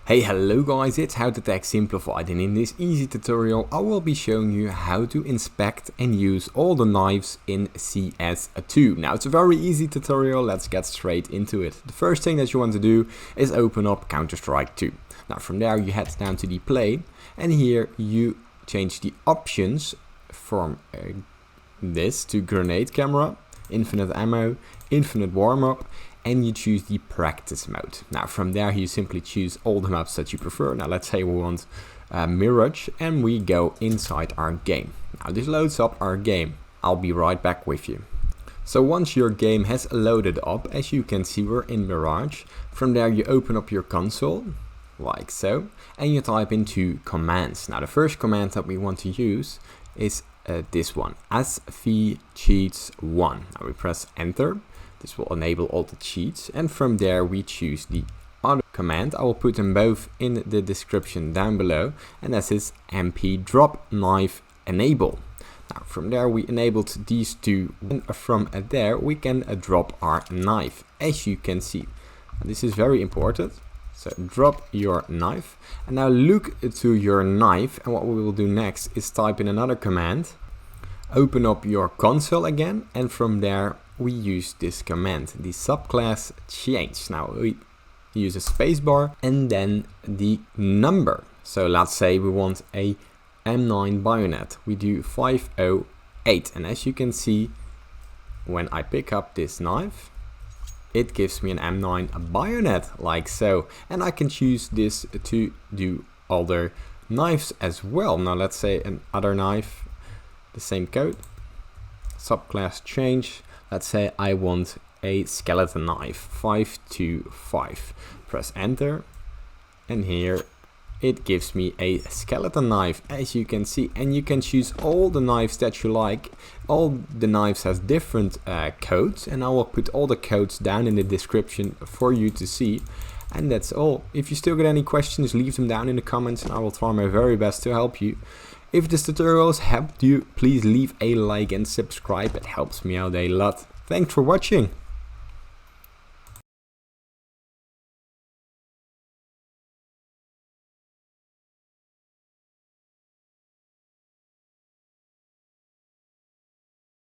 Hey, hello guys, it's How to Tech Simplified, and in this easy tutorial I will be showing you how to inspect and use all the knives in CS2. Now it's a very easy tutorial, let's get straight into it. The first thing that you want to do is open up Counter-Strike 2. Now from there you head down to the play, and here you change the options from this to grenade camera, infinite ammo, infinite warm-up, and you choose the practice mode. Now from there you simply choose all the maps that you prefer. Now let's say we want Mirage, and we go inside our game. Now this loads up our game. I'll be right back with you. So once your game has loaded up, as you can see we're in Mirage. From there you open up your console, like so, and you type into commands. Now the first command that we want to use is this one, SV cheats 1. Now we press enter. This will enable all the cheats, and from there we choose the other command. I will put them both in the description down below, and that is MP drop knife enable. Now from there we enabled these two, and from there we can drop our knife, as you can see. This is very important. So drop your knife, and now look to your knife, and what we will do next is type in another command. Open up your console again, and from there we use this command, the subclass change. Now we use a spacebar and then the number. So let's say we want a M9 bayonet. We do 508, and as you can see, when I pick up this knife, it gives me an M9 bayonet, like so. And I can choose this to do other knives as well. Now let's say another knife, the same code, subclass change. Let's say I want a skeleton knife, 525. Press enter, and here it gives me a skeleton knife, as you can see. And you can choose all the knives that you like. All the knives has different codes, and I will put all the codes down in the description for you to see. And that's all. If you still got any questions, leave them down in the comments, and I will try my very best to help you. If this tutorial has helped you, please leave a like and subscribe, it helps me out a lot. Thanks for watching.